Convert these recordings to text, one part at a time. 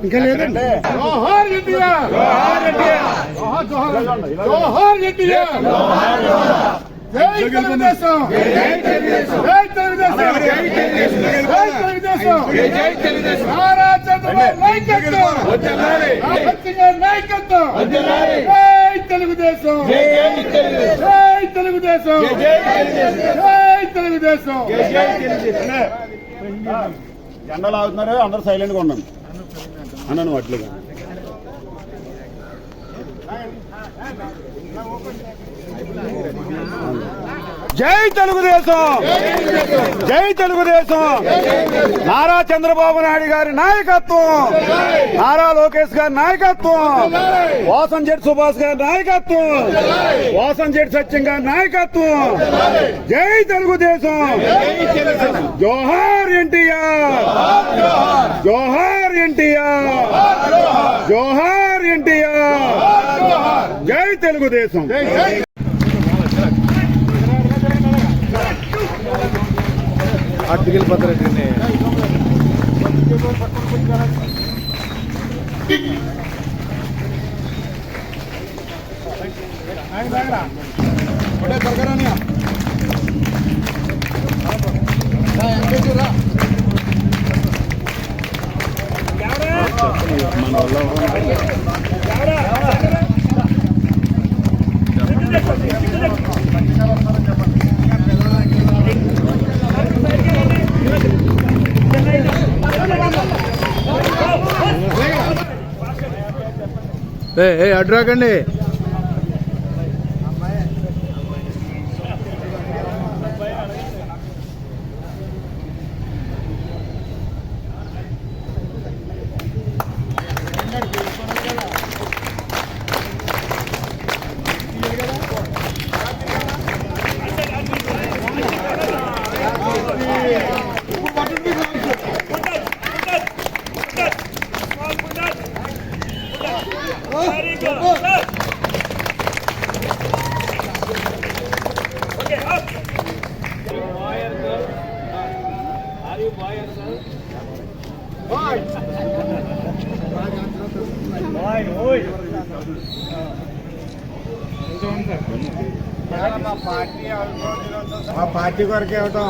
ఇంకా లేదండి. జై తెలుగుదేశం, జై తెలుగుదేశం, జై తెలుగుదేశం, జై తెలుగుదేశం. నారా చంద్రబాబు నాయకత్వం, నాయకత్వం, జై తెలుగుదేశం, జై తెలుగుదేశం, జై తెలుగుదేశం. జెండాలు ఆగుతున్నారు, అందరూ సైలెంట్ గా ఉన్నాను అన్నాను అట్లుగా. జై తెలుగుదేశం, జై తెలుగుదేశం. నారా చంద్రబాబు నాయుడు గారి నాయకత్వం, నారా లోకేష్ గారి నాయకత్వం, వాసంశెట్టి సుభాష్ గారి నాయకత్వం, వాసంశెట్టి సత్యం గారి నాయకత్వం. జై తెలుగుదేశం. జోహార్ ఎన్టీఆర్, జోహార్ ఎన్టీఆర్, జోహార్ ఎన్టీఆర్. జై తెలుగుదేశం. ఆర్టికల్ పత్రికనే అడ్డు రాకండి. మా పార్టీ కొరకు ఇవ్వటం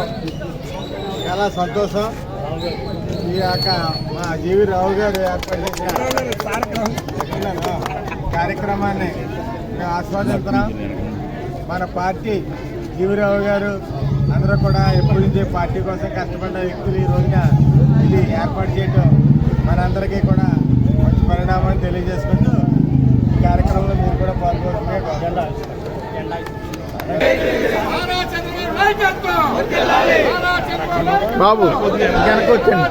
చాలా సంతోషం. ఈ యొక్క మా జీవి రావు గారు ఏర్పాటు చేసిన కార్యక్రమాన్ని మేము ఆస్వాదిస్తున్నాం. మన పార్టీ జీవిరావు గారు అందరూ కూడా ఎప్పటి నుంచే పార్టీ కోసం కష్టపడ్డ వ్యక్తులు ఈ రోజున ఇది ఏర్పాటు చేయడం మనందరికీ కూడా మంచి పరిణామాన్ని తెలియజేసుకుంటూ ఈ కార్యక్రమంలో మీరు కూడా పాల్గొనడమే బాబు వెనక వచ్చండి.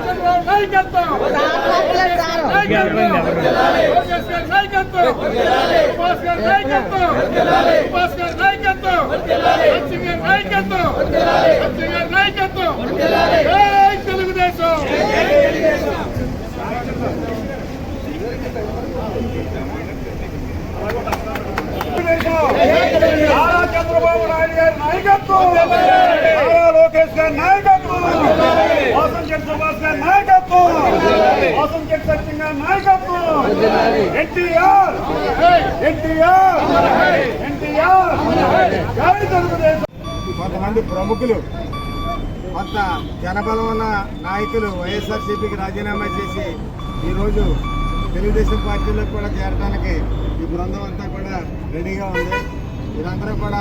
తెలుగుదేశం. నారా చంద్రబాబు నాయుడు గారి నాయకత్వం, నారా లోకేష్ గారి నాయకత్వం, వాసంశెట్టి సుభాష్ గారి నాయకత్వం, వాసంశెట్టి సత్యం గారి నాయకత్వం. ఎన్టీఆర్, ఎన్టీఆర్, ఎన్టీఆర్. జై తెలుగుదేశం. కొంతమంది ప్రముఖులు, కొంత జనబలం ఉన్న నాయకులు వైఎస్ఆర్సీపీకి రాజీనామా చేసి ఈరోజు తెలుగుదేశం పార్టీలోకి కూడా చేరడానికి ఈ బృందం అంతా కూడా రెడీగా ఉంది. వీరందరూ కూడా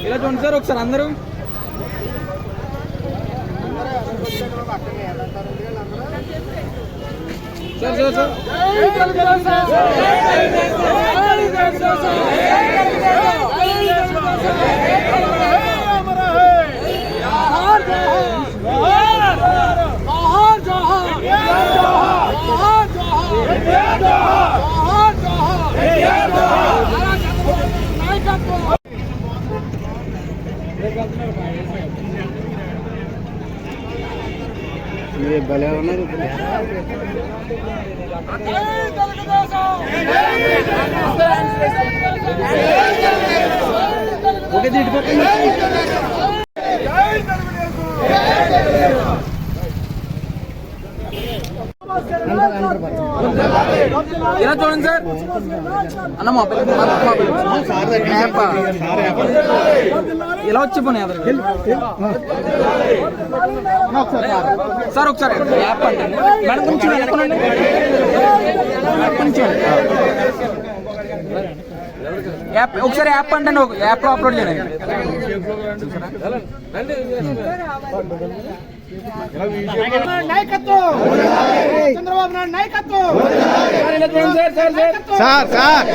ఇలా చూడండి సార్ ఒకసారి అందరూ. సార్ సార్ సార్ భలే ఉన్నారు. ఓకే ఇటు పక్కన ఇలా చూడండి సార్. అన్న మొబైల్ ఇలా వచ్చి పోనీ సార్ ఒకసారి యాప్ అంటే మేడం కొంచెం వెనకనండి, కొంచెం యాప్ ఒకసారి యాప్ అంటే యాప్ లో అప్లోడ్ చేయండి. చంద్రబాబు నాయుడు నాయకత్వం. సార్ సార్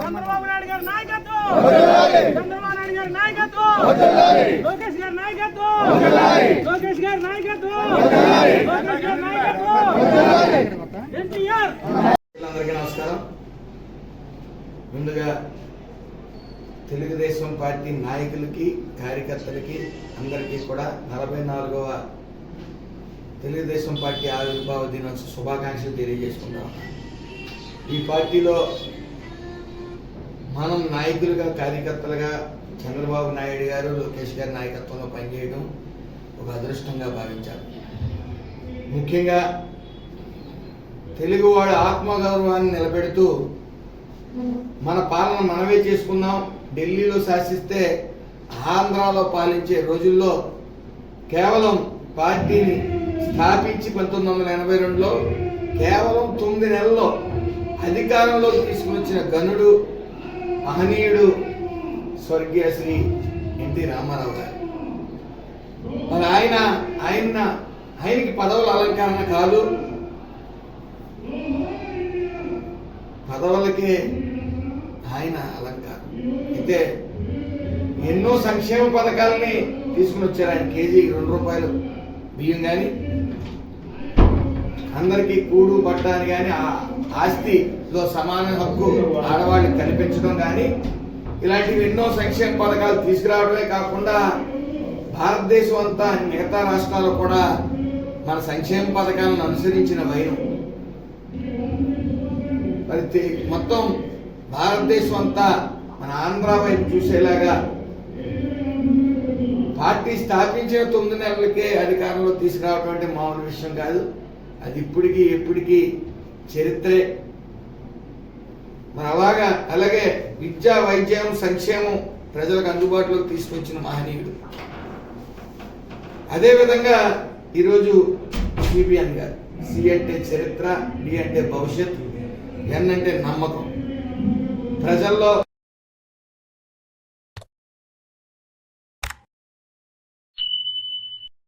చంద్రబాబు నాయుడు గారి నాయకత్వం. చంద్రబాబు నాయుడు గారి నాయకత్వం. లోకేష్ గారి నాయకత్వం. లోకేష్ గారి నాయకత్వం. లోకేష్ గారి నాయకత్వం. ఎన్టీఆర్. అందరికీ నమస్కారం. ముందుగా తెలుగుదేశం పార్టీ నాయకులకి కార్యకర్తలకి అందరికీ కూడా 44వ తెలుగుదేశం పార్టీ ఆవిర్భావ దినోత్సవ శుభాకాంక్షలు తెలియజేసుకుంటాం. ఈ పార్టీలో మనం నాయకులుగా కార్యకర్తలుగా చంద్రబాబు నాయుడు గారు లోకేష్ గారి నాయకత్వంలో పనిచేయడం ఒక అదృష్టంగా భావించారు. ముఖ్యంగా తెలుగువాడి ఆత్మగౌరవాన్ని నిలబెడుతూ మన పాలన మనమే చేసుకుందాం, ఢిల్లీలో శాసిస్తే ఆంధ్రాలో పాలించే రోజుల్లో కేవలం పార్టీని స్థాపించి 1982లో కేవలం 9 నెలల్లో అధికారంలోకి తీసుకుని వచ్చిన గనుడు మహనీయుడు స్వర్గీయ శ్రీ ఎన్టీ రామారావు గారు. మరి ఆయనకి పదవుల అలంకరణ కాదు, పదవులకే ఆయన అలంకారం. అయితే ఎన్నో సంక్షేమ పథకాలని తీసుకుని వచ్చారు. ఆయన కేజీకి 2 రూపాయలు బియ్యం కానీ, అందరికీ కూడు బట్ట అని కానీ, ఆస్తిలో సమాన హక్కు ఆడవాళ్ళకి కల్పించడం కానీ, ఇలాంటివి ఎన్నో సంక్షేమ పథకాలు తీసుకురావడమే కాకుండా భారతదేశం అంతా మిగతా రాష్ట్రాల్లో కూడా మన సంక్షేమ పథకాలను అనుసరించిన వైనం. మరి మొత్తం భారతదేశం అంతా మన ఆంధ్ర వైపు చూసేలాగా పార్టీ స్థాపించిన 9 నెలలకే అధికారంలో తీసుకురావడం అంటే మామూలు విషయం కాదు. అది ఎప్పటికీ చరిత్రే. మరి అలాగే విద్య, వైద్యం, సంక్షేమం ప్రజలకు అందుబాటులోకి తీసుకొచ్చిన మహనీయుడు. అదేవిధంగా ఈరోజు సిబిఎన్ గారు, సి అంటే చరిత్ర, డి అంటే భవిష్యత్, ఎన్ అంటే నమ్మకం. ప్రజల్లో